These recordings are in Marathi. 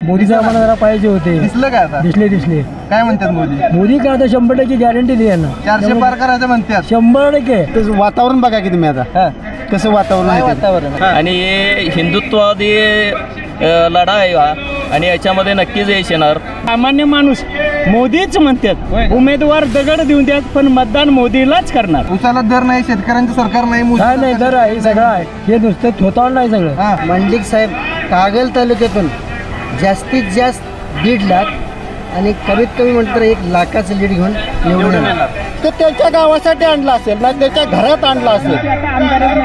मोदी साहेबांना जरा पाहिजे होते. दिसलं काय आता? दिसले काय म्हणतात मोदी काय आता 100% गॅरंटी दिली ना. 400 पार करायचं म्हणतात. 100%. वातावरण बघा की तुम्ही आता कसं वातावरण आहे. वातावरण आणि हिंदुत्ववादी लढा आहे हा आणि याच्यामध्ये नक्कीच यश येणार. सामान्य माणूस मोदीच म्हणतात, उमेदवार दगड देऊन द्यात पण मतदान मोदीलाच करणार. उसाला दर नाही, शेतकऱ्यांचं सरकार नाही, नाही दर आहे सगळं आहे. हे नुसतं थोताळ नाही सगळं. मंडलिक साहेब कागल तालुक्यातून जास्तीत जास्त 1.5 लाख आणि कमीत कमी म्हटलं 1 लाखाचं लीड घेऊन निवडून येणार. तो त्याच्या गावासाठी आणला असेल ना, त्याच्या घरात आणला असेल.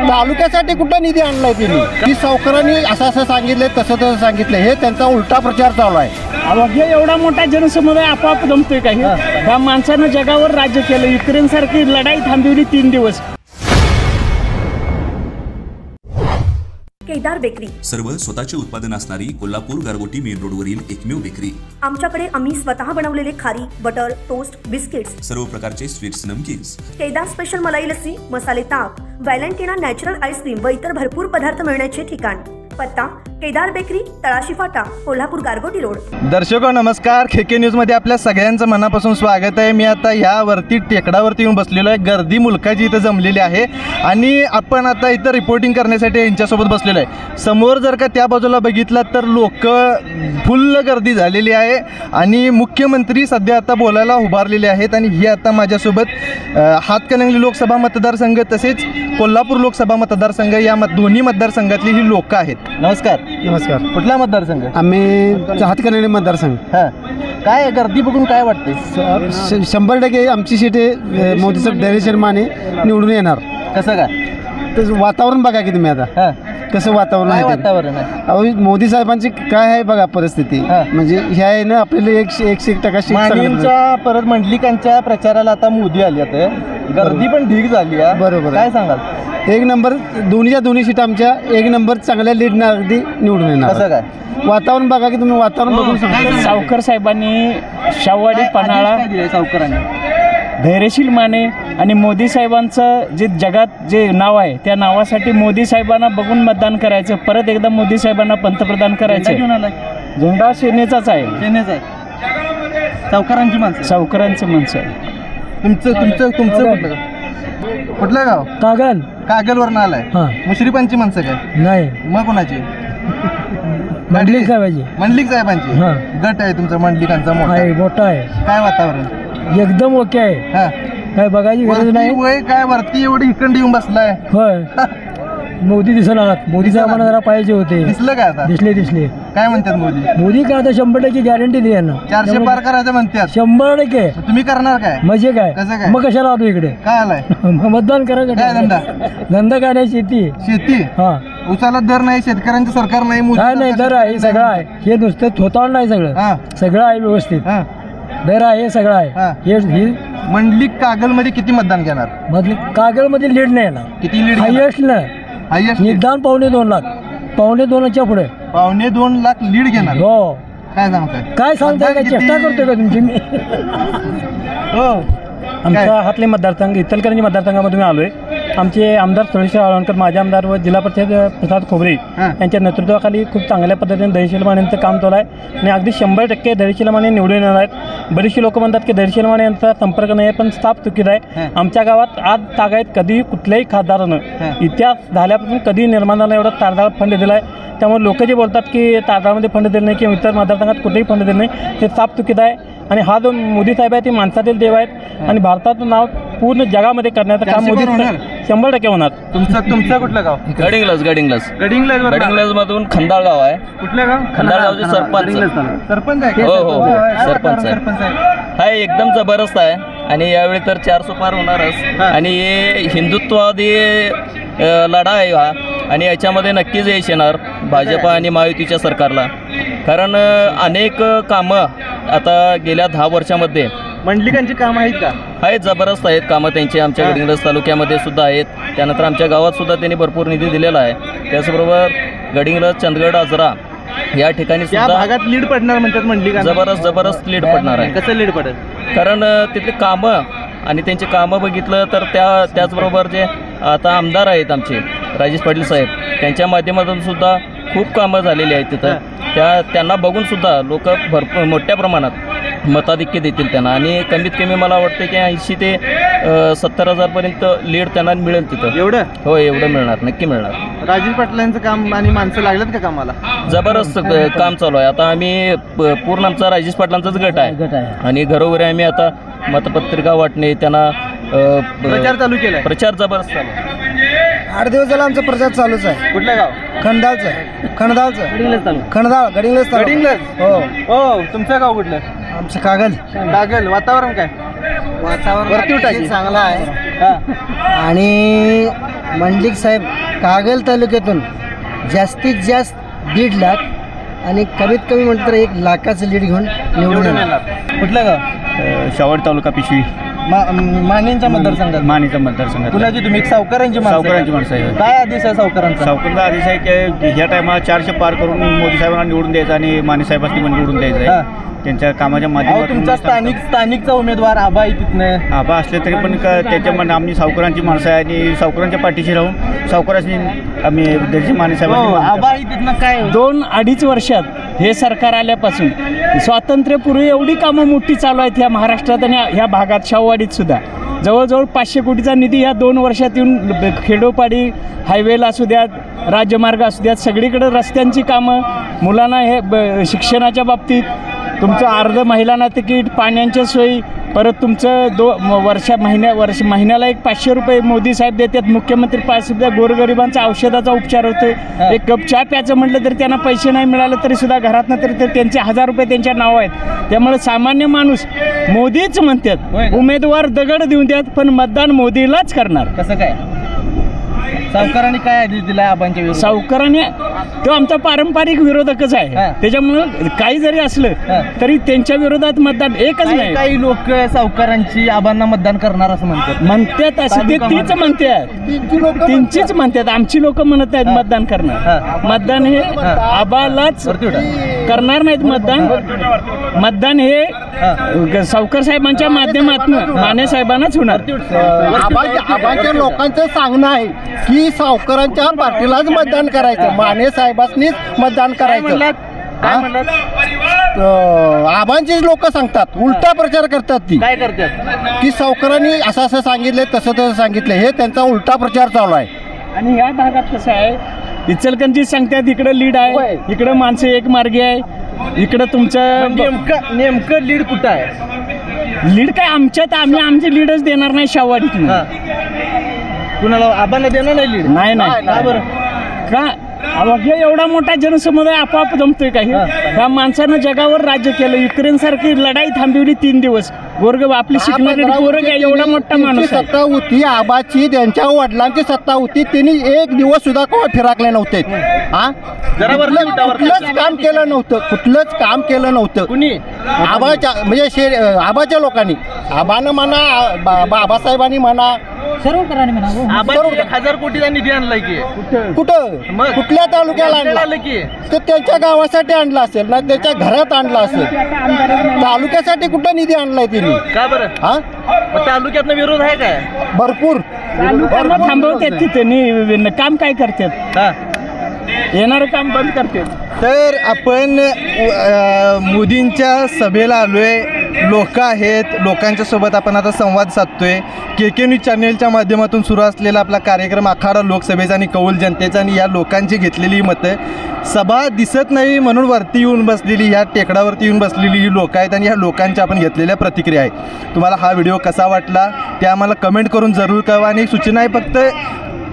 तालुक्यासाठी कुठं निधी आणलाय त्यांनी? की सावकारांनी असं सांगितलंय, तसं सांगितलंय. हे त्यांचा उलटा प्रचार चालू आहे. अवघ्या एवढा मोठा जनसमुदाय आपोआप जमतोय काही. त्या माणसानं जगावर राज्य केलं. युक्रेन सारखी लढाई थांबवली 3 दिवस. केदार बेकरी, सर्व स्वतःचे उत्पादन असणारी कोल्हापूर गारगोटी मेन रोडवरील एकमेव बेकरी. आमच्याकडे आम्ही स्वतः बनवलेले खारी, बटर, टोस्ट, बिस्किट्स, सर्व प्रकारचे स्वीट्स, नमकीन्स. केदार स्पेशल मलाई लस्सी, मसाले ताक, व्हॅलेंटिना नॅचरल आईस्क्रीम व इतर भरपूर पदार्थ मिळण्याचे ठिकाण. पत्ता केदार बेकरी, तळाशी फाटा, कोल्हापूर गारगोटी रोड. दर्शको नमस्कार. KK न्यूज मध्ये आपल्या सगळ्यांचं मनापासून स्वागत आहे. मी आता यावरती टेकडावरती येऊन बसलेलो आहे. गर्दी मुलकाची इथं जमलेली आहे आणि आपण आता इथं रिपोर्टिंग करण्यासाठी यांच्यासोबत बसलेलो आहे. समोर जर का त्या बाजूला बघितलं तर लोक फुल्ल गर्दी झालेली आहे आणि मुख्यमंत्री सध्या आता बोलायला उभारलेले आहेत. आणि ही आता माझ्यासोबत हातकणंगले लोकसभा मतदारसंघ तसेच कोल्हापूर लोकसभा मतदारसंघ या दोन्ही मतदारसंघातली ही लोक आहेत. नमस्कार. नमस्कार. कुठला मतदारसंघ? आम्ही हातकणंगले मतदारसंघ. काय गर्दी बघून काय वाटते? 100% आमची सीट मोदी साहेब धैर्यशील माने निवडून येणार. कसं काय? तसं वातावरण बघा की तुम्ही आता कसं वातावरण आहे. वातावरण आहे. अहो मोदी साहेबांची काय आहे बघा परिस्थिती. म्हणजे ह्या आहे ना आपल्याला 100% मानेंच्या परत मंडलिकांच्या प्रचाराला आता मोदी आली आता. गर्दी पण ढीक झाली आहे. बरोबर. काय सांगाल? 1 नंबर दोन्ही सीट आमच्या 1 नंबर चांगल्या लीडनं अगदी निवडून येणार. कसं काय वातावरण बघा की तुम्ही वातावरण बघून सांगा. सावकर साहेबांनी शाहवाडी पन्हाळा, सावकारांनी धैर्यशील माने आणि मोदी साहेबांचं जे जगात जे नाव आहे त्या नावासाठी मोदी साहेबांना बघून मतदान करायचं. परत एकदा मोदी साहेबांना पंतप्रधान करायचं. झेंडा सेनेचाच आहे. सेनेचा आहे. सावकारांची माणसं, सावकारांचं माणसं. तुमचं कुठलं गाव? कागलवरून आलाय. मुश्रीफांची माणसं काय? नाही. मग कोणाची? मंडलिक साहेबांची. मंडलिक साहेबांची गट आहे तुमचा मंडलिकांचा मोठा आहे. काय वातावरण? एकदम ओके आहे. काय बघायची गरज नाही. वय काय वरती एवढी इकडे येऊन बसलाय. होय. मोदी दिसणार. मोदी साहेबांना जरा पाहिजे होते. दिसलं काय आता? दिसले काय म्हणतात मोदी काय आता 100% गॅरंटी दिली ना. 400 पार करायचं म्हणतात. 100%. तुम्ही करणार काय? म्हणजे काय? कसं काय? मग कशाला आलो इकडे? काय आलाय? मतदान करायचं. काय धंदा काय नाही. शेती. उसाला दर नाही, शेतकऱ्यांचं सरकार नाही. काय नाही दर आहे सगळं आहे. हे नुसतं थोताळ नाही सगळं आहे व्यवस्थित. दर आहे सगळं आहे. हे मंडलिक कागलमध्ये किती मतदान घेणार? कागलमध्ये लीड नाही येणार. किती लीड? हायएस्ट निदान 2.25 लाख. 2.25च्या पुढे 2.25 लाख लीड घेणार. हो. काय सांगताय? काय चेष्टा करतोय का तुमची? मी आमचा हातले मतदारसंघ इचलकरंजी मतदारसंघामधून आलोय. आमचे आमदार सुरेश आळवणकर, माझे आमदार व जिल्हा परिषद प्रसाद खोबरे यांच्या नेतृत्वाखाली खूप चांगल्या पद्धतीने धैर्यशील मानेंचं काम चालू आहे आणि अगदी 100% धैर्यशील माने निवडून येणार आहेत. बरेचसे लोक म्हणतात की धैर्यशील माने यांचा संपर्क नाही आहे, पण साफ चुकीचा आहे. आमच्या गावात आज तागायत कधी कुठल्याही खासदारानं इतिहास झाल्यापासून कधी निर्माण झाला एवढा तारदाळ फंड दिला आहे. त्यामुळे लोक जे बोलतात की तारदाळमध्ये फंड दिले नाही किंवा इतर मतदारसंघात कुठेही फंड दिले नाही, हे साफ चुकीचं आहे. आणि हा जो मोदी साहेब आहे ते माणसातील देव आहेत आणि भारताचं नाव पूर्ण जगामध्ये करण्याचं काम मोदी 100% होणार. तुमचं कुठलं गाव? गडिंग्लज मधून खंदाळ गाव आहे. कुठलं गाव? खंदाळ गावचे सरपंच आहे. हो सरपंच आहे. हा एकदम जबरदस्त आहे आणि यावेळी तर 400 पार होणारच. आणि हिंदुत्ववादी लढा आहे हा आणि याच्यामध्ये नक्कीच यश येणार भाजपा आणि महायुतीच्या सरकारला. कारण अनेक कामं आता गेल्या 10 वर्षामध्ये मंडलिकांची कामं आहेत का? आहेत, जबरदस्त आहेत कामं त्यांची. आमच्या गडिंग्लज तालुक्यामध्ये सुद्धा आहेत. त्यानंतर आमच्या गावात सुद्धा त्यांनी भरपूर निधी दिलेला आहे. त्याचबरोबर गडिंग्लज, चंदगड, आजरा या ठिकाणी सुद्धा भागात लीड पडणार म्हणतात मंडलिकांना. जबरदस्त लीड पडणार आहे. कसं लीड पडेल? कारण तिथली कामं आणि त्यांची कामं बघितलं तर त्याचबरोबर जे आता आमदार आहेत आमचे राजेश पाटील साहेब, त्यांच्या माध्यमातून सुद्धा खूप कामं झालेली आहेत तिथं. त्यांना बघूनसुद्धा लोक भरपूर मोठ्या प्रमाणात मताधिक्य देतील त्यांना आणि कमीत कमी मला वाटतं की 80 ते 70,000पर्यंत लीड त्यांना मिळेल तिथं. एवढं हो एवढं मिळणार, नक्की मिळणार. राजेश पाटलांचं काम आणि माणसं लागलेत का कामाला? जबरदस्त काम चालू आहे. आता आम्ही पूर्ण आमचा राजेश पाटलांचाच गट आहे आणि घरोघरी आम्ही आता मतपत्रिका वाटणे त्यांना प्रचार चालू केलाय. प्रचार जबरदस्त चालू आहे. 8 दिवस झाला आमचा प्रचार चालूच आहे. कुठलं गाव? खंडाळचं खंडाळ गडिंग्लज. हो तुमचं गाव कुठलं? आमचं कागल. वातावरण काय? वरती उठायची. चांगला आहे. आणि मंडलिक साहेब कागल तालुक्यातून जास्तीत जास्त 1.5 लाख आणि कमीत कमी म्हटलं तर 1 लाखाचं लीड घेऊन निवडून येणार. कुठलं गाव? शावड तालुका पिशवी मानेंच्या मतदारसंघात. मानेचा मतदारसंघात. कुणाची तुम्ही? सावकारांची माणसं आहे. काय आदेश आहे सावकारांचा? सावकारांचा आदेश आहे की ह्या टायमाला 400 पार करून मोदी साहेबांना निवडून द्यायचं आणि माने साहेबांनी पण निवडून द्यायचं आहे. त्यांच्या कामाच्या माध्यमातून तुमचा स्थानिकचा उमेदवार आबा आहे तिथनं. आबा असले तरी पण त्याच्यामध्ये आम्ही सावकारांची माणसं आहे आणि सावकारांच्या पाठीशी राहून सावकारांनी आम्ही त्याची माने साहेबांनी आबा आहे तिथनं. काय 2-2.5 वर्षात हे सरकार आल्यापासून स्वातंत्र्यपूर्वी एवढी कामं मोठी चालू आहेत ह्या महाराष्ट्रात आणि ह्या भागात शाहूवाडीत सुद्धा जवळजवळ 500 कोटीचा निधी ह्या 2 वर्षात येऊन खेडोपाडी हायवेला असू द्यात, राज्यमार्ग असू द्यात, सगळीकडे रस्त्यांची कामं, मुलांना हे शिक्षणाच्या बाबतीत तुमचं अर्ध महिलांना तिकीट, पाण्याच्या सोयी, परत तुमचं महिन्याला एक 500 रुपये मोदी साहेब देतात, मुख्यमंत्री 500 रुपये, गोरगरिबांचा औषधाचा उपचार होतोय. एक कप चहा प्यायचं म्हटलं तरी त्यांना पैसे नाही मिळाले तरी सुद्धा घरातनं तरी त्यांचे 1000 रुपये त्यांच्या नाव आहेत. त्यामुळे सामान्य माणूस मोदीच म्हणतात, उमेदवार दगड देऊन द्यात पण मतदान मोदीलाच करणार. कसं काय? सावकारांनी काय आदेश दिला आबांच्या विरोधात? सावकाराने तो आमचा पारंपरिक विरोधकच आहे. त्याच्यामुळं काही जरी असलं तरी त्यांच्या विरोधात मतदान एकच नाही. काही लोक सावकारांची आबांना मतदान करणार असं म्हणतात असं ते तीच म्हणतात, त्यांचीच म्हणतात. आमची लोक म्हणत आहेत मतदान करणार. मतदान हे आबालाच करणार नाहीत. मतदान हे सावकार साहेबांच्या माध्यमातून माने साहेबांनाच होणार. आबांच्या लोकांचं सांगणं आहे की सावकारांच्या पार्टीलाच मतदान करायचं, माने साहेबांनीच मतदान करायचं. आबांचीच लोक सांगतात, उलटा प्रचार करतात. ती काय करतात की सावकारांनी असं असं सांगितलंय, तसं सांगितलं, हे त्यांचा उलटा प्रचार चालू आहे. आणि या भागात कसं आहे, इचलकरंजी सांगतात इकडं लीड आहे, इकडं माणसं एक मार्गी आहे, इकडं तुमचं नेमकं लीड कुठं आहे? लीड काय आमच्यात आम्ही आमची लीडच देणार नाही शाहूवाडीत. कुणाला आबांना देणार नाही लीड? नाही. बरं का हे एवढा मोठा जनसमुदाय आपोआप जमतोय काही? ह्या माणसानं जगावर राज्य केलं, युक्रेनसारखी लढाई थांबवली 3 दिवस. गोरगरीब आपली शिकणारी पोरं काय एवढा मोठा माणूस सत्ता होती आबाची, त्यांच्या वडिलांची सत्ता होती, त्यांनी एक दिवस सुद्धा कोण फिराकले नव्हते. कुठलंच काम केलं नव्हतं कुणी आबाच्या, म्हणजे आबाच्या लोकांनी. आबानं म्हणा, बाबासाहेबांनी म्हणा, सर्वकरांनी म्हणा. 1000 कोटीचा निधी आणलाय की कुठं कुठल्या तालुक्याला आणला की? तर त्याच्या गावासाठी आणला असेल ना, त्याच्या घरात आणला असेल. तालुक्यासाठी कुठं निधी आणलाय तिने? का बरं? तालुक्यातनं विरोध आहे काय? भरपूर थांबवतात तिथे. काम काय करतात? येणारं काम बंद करतात. तर आपण मोदींच्या सभेला आलोय. लोक आहेत, लोकांच्या सोबत आपण आता संवाद साधतोय. KK न्यूज चॅनेलच्या माध्यमातून सुरू असलेला आपला कार्यक्रम आखाडा लोकसभेचा आणि कौल जनतेचा, आणि या लोकांची घेतलेली मतं. सभा दिसत नाही म्हणून वरती येऊन बसलेली, ह्या टेकडावरती येऊन बसलेली ही लोक आहेत आणि ह्या लोकांच्या आपण घेतलेल्या प्रतिक्रिया आहेत. तुम्हाला हा व्हिडिओ कसा वाटला ते आम्हाला कमेंट करून जरूर कळवा. आणि सूचना आहे, फक्त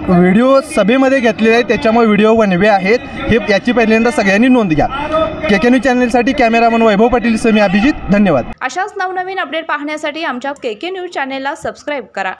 व्हिडिओ सभेमध्ये घेतलेले आहे त्याच्यामुळे व्हिडिओ वनवे आहेत, हे याची पहिल्यांदा सगळ्यांनी नोंद घ्या. KK न्यूज चॅनलसाठी कॅमेरामन वैभव पाटील सह मी अभिजित. धन्यवाद. अशाच नवनवीन अपडेट पाहण्यासाठी आमच्या KK न्यूज चॅनेलला सबस्क्राईब करा.